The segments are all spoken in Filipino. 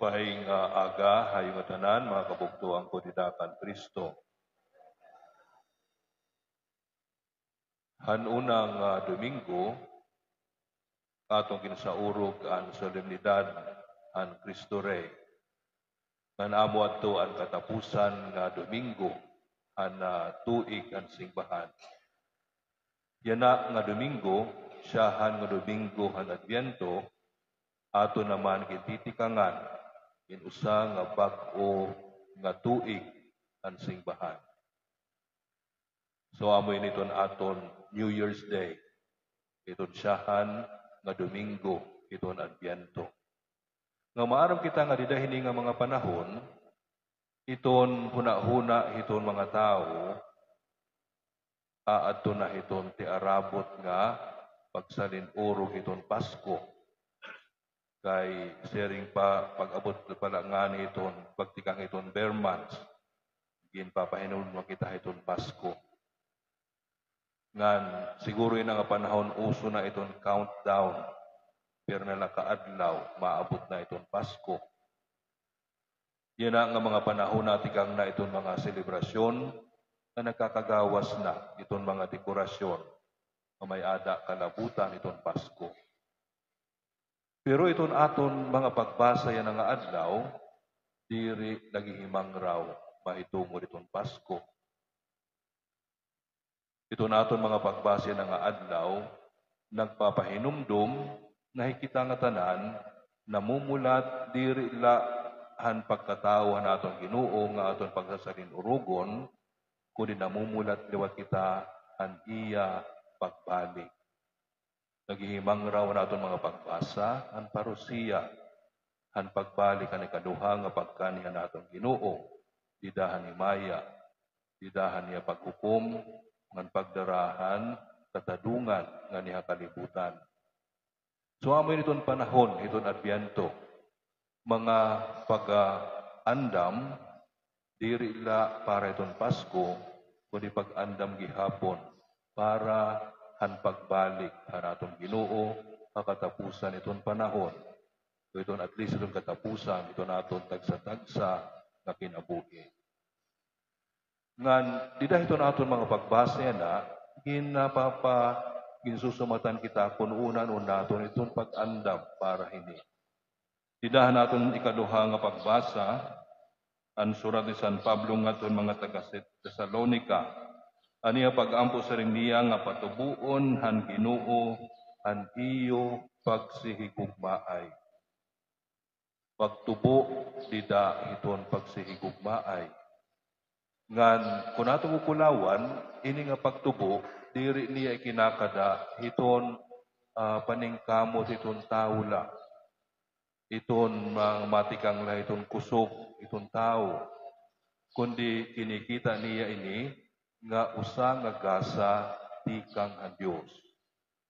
Paing aga, hayong tanan, mga kabugtuang ko didakan Kristo. Hanunang Domingo, atong kinasaurog ang solemnidad ang Cristo Rey. Manamo adto ang katapusan nga Domingo, ang tuig ang simbahan. Yana nga Domingo, siyahan nga Domingo ang Adviento, ato naman kititikangan inusa nga bag-o nga tuig ang simbahan. So amoy niton aton New Year's Day, iton siyahan nga Domingo, iton Adviento. Nga maaram kita nga didahini nga mga panahon, iton huna-huna iton mga tao, aadto na iton ti arabot nga pagsalin-urog iton Pasko. Kay sharing pa pag-abot pala nga ni iton pagtikang iton bare months, ginpapahinon mo kita iton Pasko. Ngan siguro yun nga panahon uso na iton countdown, pero nalakaadlaw, maabot na iton Pasko. Yan na nga mga panahon na tikang na iton mga selebrasyon na nakakagawas na iton mga dekorasyon na may ada kalabutan iton Pasko. Pero iton aton mga pagbasa yan nga adlaw, diri nagihimang raw mahitungod iton Pasko. Iton aton mga pagbasa yan nga adlaw, nagpapahinumdum na hikita nga tanan, namumulat diri han pagkatawa na aton Ginoo nga aton pagsasalin-urugon, kundi namumulat liwat kita han iya pagbalik. Naghihimang raw naton mga pagbasa, ang parusiya, ang pagbalik ang ikaduha nga pagkaniya naton Ginoo, didahan ni Maya, didahan niya paghukom, ng pagdarahan, katadungan nga niya kalibutan. So amoy niton panahon, iton Adviento, mga pag-andam, diri ila para iton Pasko, kundi pag-andam gihapon, para han pagbalik han aton Ginoo kakatapusan iton panahon. So iton at least iton katapusan iton aton tagsa-tagsa nga kinabuhi. Ngan didah iton aton mga pagbasa na ginsusumatan kita kun unan naton iton pag-andam para hini. Didah naton ikaduha nga pagbasa ang surat ni San Pablo ngaton mga taga Tesalonica. Aniya pag-ampo sa rin niya nga patubuon han Ginoo han iyo pagsihigugmaay. Pagtubo dida iton pagsihigugmaay. Ngan kung ato kukulawan, ini nga pagtubo, diri niya ikinakada iton paningkamot iton tawla. Iton matikang la iton kusog iton tao. Kundi kinikita niya ini nga usa nga gasa tikang ang Dios.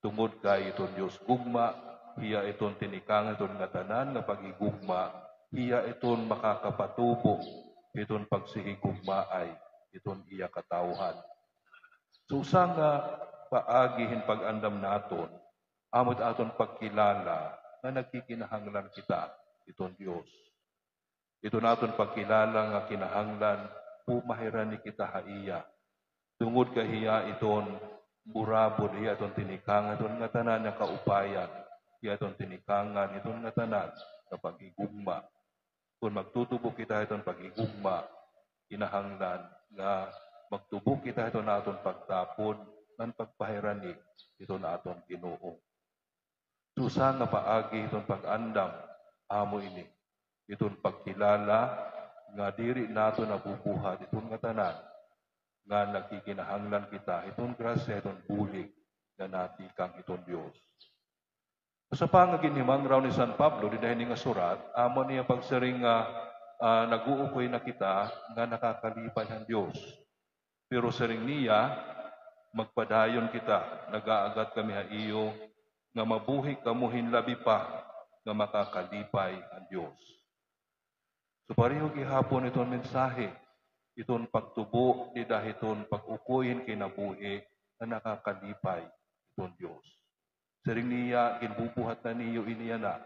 Tungod kay iton Dios gugma, hiya iton tinikang iton nga tanan nga pagigugma, hiya iton makakapatubo, iton pagsihigugmaay, iton iya katawhan. So usa nga paagihin pag-andam naton, amot aton pagkilala na nagkikinahanglan kita, iton Dios. Iton aton pagkilala nga kinahanglan, pumahiran ni kita haiya. Tungod kahiya iton burabod, hiya iton tinikangan, iton nga tanan nga kaupayan, hiya iton tinikangan, iton nga tanan nga pag-igugma. Kung magtutubo kita iton pag-igugma, kinahanglan nga magtubo kita iton aton pagtapon, ng pagpahirani iton aton Ginoo. Susa nga paagi iton pag-andam, amo ini, iton pagkilala, nga diri nato nabubuhat, iton nga tanan, nga nagkikinahanglan kita, itong grasya, itong bulig na natikang itong Diyos. Sa pangaginhimang raw ni San Pablo, dinahin nga surat, amo niya pagsaring nag-uukoy na kita nga nakakalipay ang Diyos. Pero saring niya, magpadayon kita, nag-aagat kami ha iyo, nga mabuhi kamuhin labi pa, nga makakalipay ang Diyos. So pareho gihapon itong mensahe, iton pagtubo, didah iton pag-ukuyin kinabuhi na nakakalipay iton Diyos. Saring niya, ginbubuhat na niyo iniya na,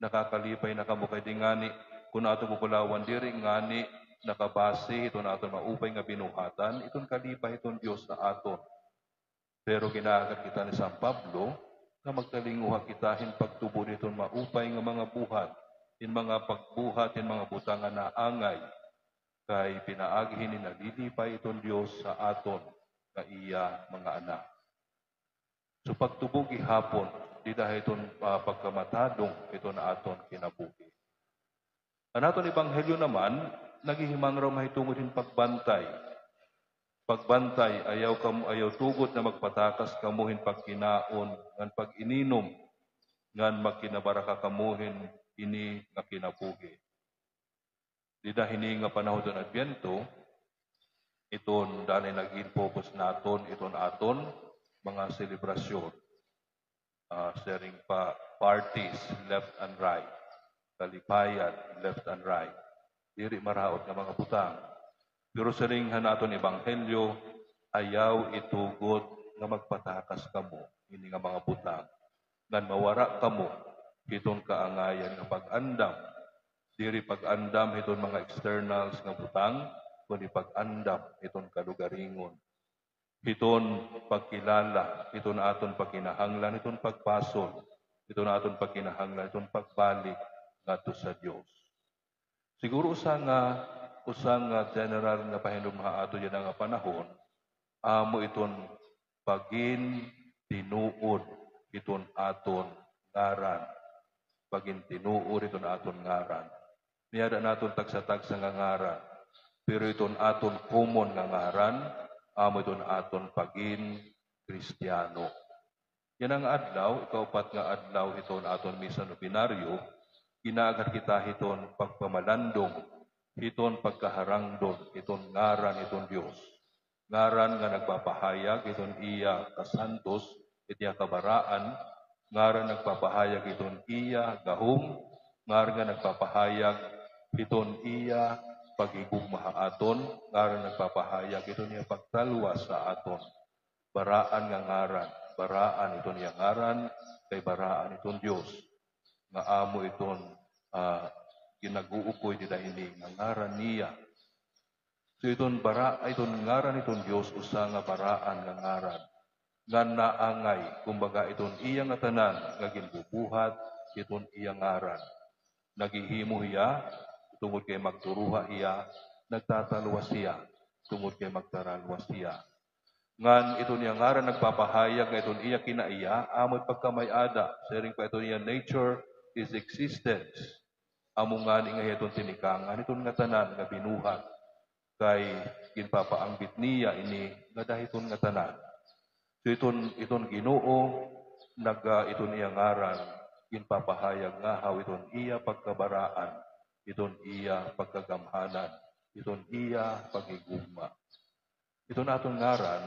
Nakakalipay na kamo kay di ngani kun ato kukulawan diri ngani nakabase ito na aton maupay nga binuhatan, iton kalipay iton Dios sa aton. Pero ginaagat kita ni San Pablo na magtalinguha kita hin pagtubo niton maupay nga mga buhat, hin mga pagbuhat, hin mga butangan na angay, kay pinaaghin ni nalilipay iton Dios sa aton nga iya mga anak. So pagtubo gihapon, di dahil iton pagkamatadong ito na aton kinabuhi. Ang aton ebanghelyo naman, nagihimang raw mahitungod hin pagbantay. Pagbantay, ayaw tugot na magpatakas kamuhin pagkinaon, ngan pag-ininom, ngan magkinabaraka kamuhin ini nga kinabuhi. Di dahil nga panahon ng Adbyento, iton dali naging focus naton, iton aton mga selebrasyon. Sharing parties, left and right. Kalipayan, left and right. Diri maraot nga mga butang. Pero sa ringhan naton ebanghelyo, ayaw itugot nga magpatakas kamo, hindi nga mga butang. Ngan mawara kamo, hiton kaangayan nga pag-andam. Diri pag-andam, hiton mga externals nga butang, kundi pag-andam, hiton kalugaringon. Hiton pagkilala, hiton aton pagkinahanglan, hiton pagpasol, hiton aton pagkinahanglan, hiton pagbalik ngadto sa Dios. Siguro usang general nga pahinumha ato yan nga panahon, amo iton pagin tinuod iton aton ngaran. Pagin tinuod iton aton ngaran. Niyada naton tagsa-tagsa nga ngaran. Pero iton aton common nga ngaran, amo iton aton pagin Kristiyano. Yan ang adlaw, ikaupat nga adlaw iton aton misa nobinaryo, ginaagat kita hiton pagpamalandong, hiton pagkaharangdon, hiton ngaran hiton Dios. Ngaran nga nagpapahayag, hiton iya kasantos, itiya kabaraan, ngaran nagpapahayag, hiton iya gahom, ngaran nga nagpapahayag, hiton iya pagigugmaha aton, ngaran nagpapahayag, hiton iya pagtalwa sa aton. Baraan nga ngaran, baraan hiton iya ngaran, kay baraan hiton Dios. Nga amo iton ginaguukoy di dahili nga ngaran niya. So iton ngaran iton Dios usa nga baraan nga ngaran nga naangay, kumbaga iton iya nga tanan nga ginbubuhat, iton iya ngaran. Nagihimo iya tungod kay magturuha iya, nagtatalwas siya tungod kay magtaralwas siya. Ngan iton iya ngaran nagpapahayag nga iton iya kinaiya, amot pagkamayada, sharing pa iton iya nature is existence. Amo nga ni nga iton tinikangan, iton nga tanan nga binuhat, kay ginpapaanggit niya ini nga dahiton nga tanan. So iton Ginoo, iton iya ngaran, ginpapahayag nga haw iton iya pagkabaraan, iton iya pagkagamhanan, iton iya pagigugma. Iton aton ngaran,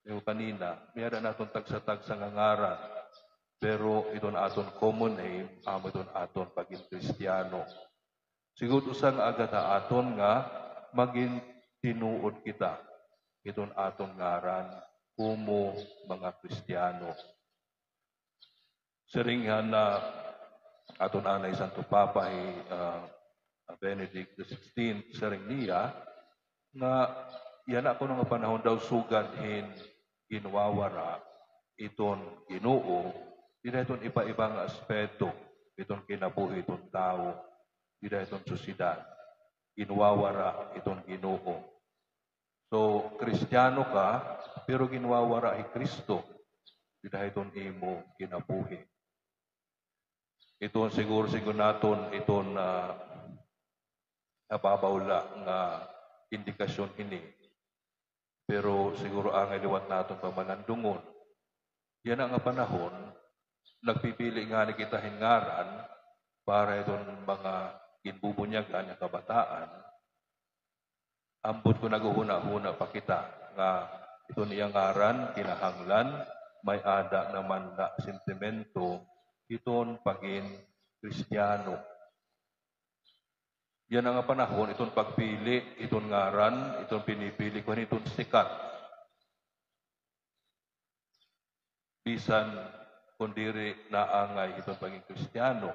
yung kanina, mayroon naton tagsa-tagsa nga ngaran, pero iton aton common name, amo iton aton pagin Kristiyano. Siguro usang agata aton nga maging tinuod kita, iton aton ngaran, kumo mga Kristiyano. Siringhan na aton anay Santo Papa Benedict XVI, siring niya, nga yan ako nga panahon daw sugadhin ginwawara iton Ginoo, dira iton iba-ibang aspeto, iton kinabuhi iton tao, dira iton sosyedad, ginwawara iton Ginoo. So, Kristiyano ka, pero ginwawara ay Kristo, dira iton imo kinabuhi. Iton siguro naton iton nababawla nga indikasyon ini. Pero siguro ang iliwat naton pamalandungon. Yan ang panahon, nagpipili nga ni kita hingaran para itong mga ginbubunyagan ng kabataan. Ambot ko naguhuna-huna pa kita nga ito niyang ngaran, kinahanglan, may ada naman na sentimento, iton pagin Kristiyano. Yan ang panahon, itong pagpili, itong ngaran, itong pinipili ko, itong sikat. Bisan kundiri naangay itong paging Kristiyano.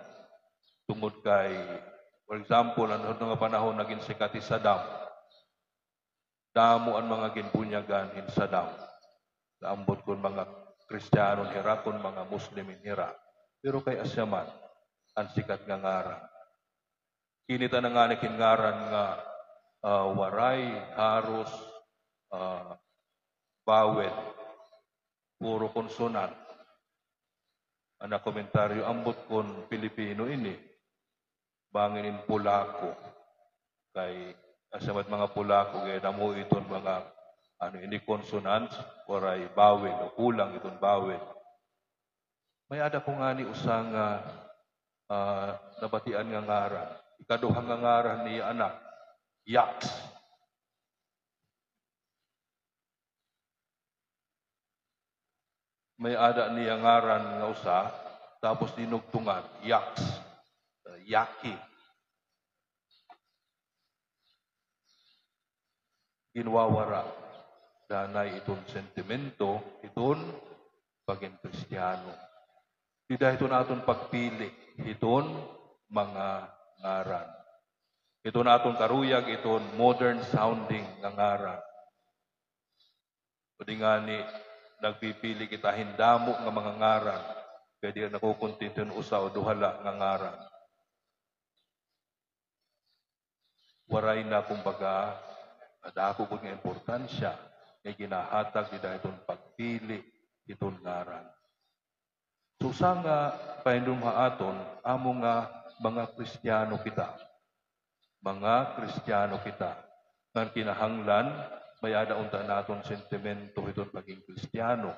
tungod kay, for example, ano nga panahon naging sikat si Saddam, damo ang mga ginbunyagan in Saddam. Naambot kon mga Kristiyano hira, kon mga Muslim hira. Pero kay asyaman, ang sikat nga ngaran. Kinita na nga ni kingaran nga waray, haros, bawel, puro konsonan. Ana komentaryo, ambot kon Pilipino ini, banginin Polako. Kay asamat mga Polako, kaya namo iton mga ini consonants, waray bawel, o kulang iton bawel. May ada ko nga ni usang nabatian nga ngaran. Ikaduhang nga ngaran ni anak, Yaks. May ada niya ngaran nga usa, tapos dinugtungan, Yaks. Yaki. Ginwawara. Danay itong sentimento, itong pagin Kristiyano. Tidak ito naton pagpili, itong mga ngaran. Ito naton karuyag, itong modern sounding nga ngaran. Pwede nga ni, nagpipili kita hindamo nga mga ngaran, kaya di nakukuntintin usa o duhala nga ngaran. Waray na kumbaga, adako ko nga importansya, nga ginahatag di dahil itong pagpili, itong ngaran. So sa nga paindong haaton, amo nga mga Kristiyano kita. Mga Kristiyano kita. Nga kinahanglan, may ada unta naton sentimento itong paging Kristiyano.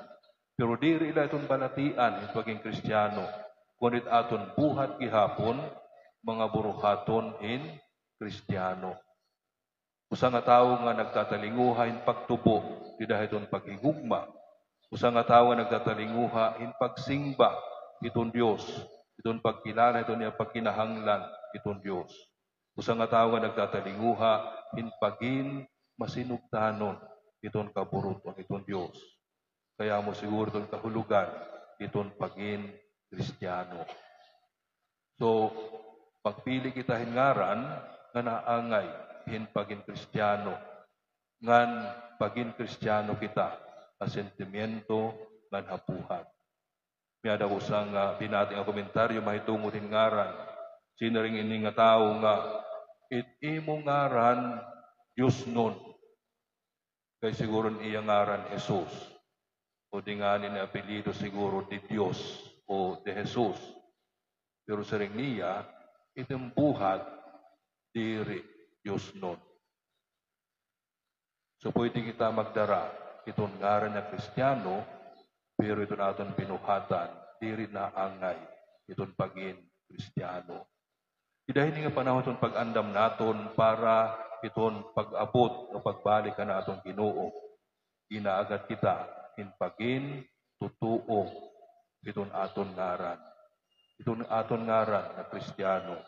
Pero diri ila itong balatian itong paging Kristiyano. Kunit aton buhat gihapon, mga buruhaton in Kristiyano. Usa nga tawo nga nagtatalinguha in pagtubo, di dahil itong paghigugma. Usa nga tawo nga nagtatalinguha in pagsimba, itong Diyos. Itong pagkilala, itong niya pagkinahanglan, itong Diyos. Usa nga tawo nga nagtatalinguha in pagin masinugtanon, itong kaburot o itong Diyos. Kaya mo siguro itong kahulugan, itong pagin Kristiyano. So, pagpili kita hingaran, nga naangay, hin pagin Kristiyano. Ngan pagin Kristiyano kita, ang sentimiento, ngan hapuhat. Miyada ko sang binating ang komentaryo, mahitungod hingaran. Sino rin ini nga tao nga, imo ngaran, Diyos nun. Kaya siguro iya ngaran, Jesus. O di nga ni apelido siguro di Diyos o de Jesus. Pero sa ring niya, itong buhat, diri Diyos nun. So pwede kita magdara, itong ngaran na Kristiyano, pero ito natin binuhatan, diri na angay, itong pagin Kristiyano. Dahil nga panahon itong pag-andam naton para itong pag-abot o pagbalik ka na atong Ginoo. Inaagad kita, hinpagin, tutuo, itong aton ngaran. Itong aton ngaran na Kristiyano.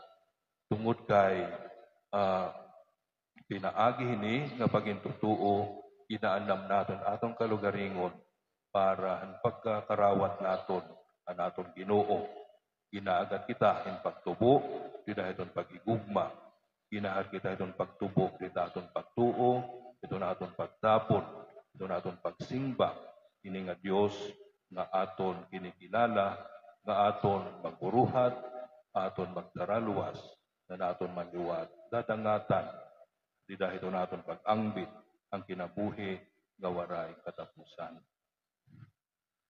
Tungod kay pinaagi hini nga pagintutuo, inaanam naton atong kalugaringon para ang pagkakarawat naton ang aton Ginoo. Inaagad kita in pagtubo, di dahil itong pag-igugma. Inaagad kita itong pagtubo, di dahil itong pagtuo, ito na atong pagtapon, ito na atong pagsimba. Ini nga Diyos nga aton kinikilala, nga aton magburuhat, aton magdaraluwas, na aton maliwat, dadangatan, di dahil ito na aton pag-angbit, ang kinabuhi, nga waray katapusan.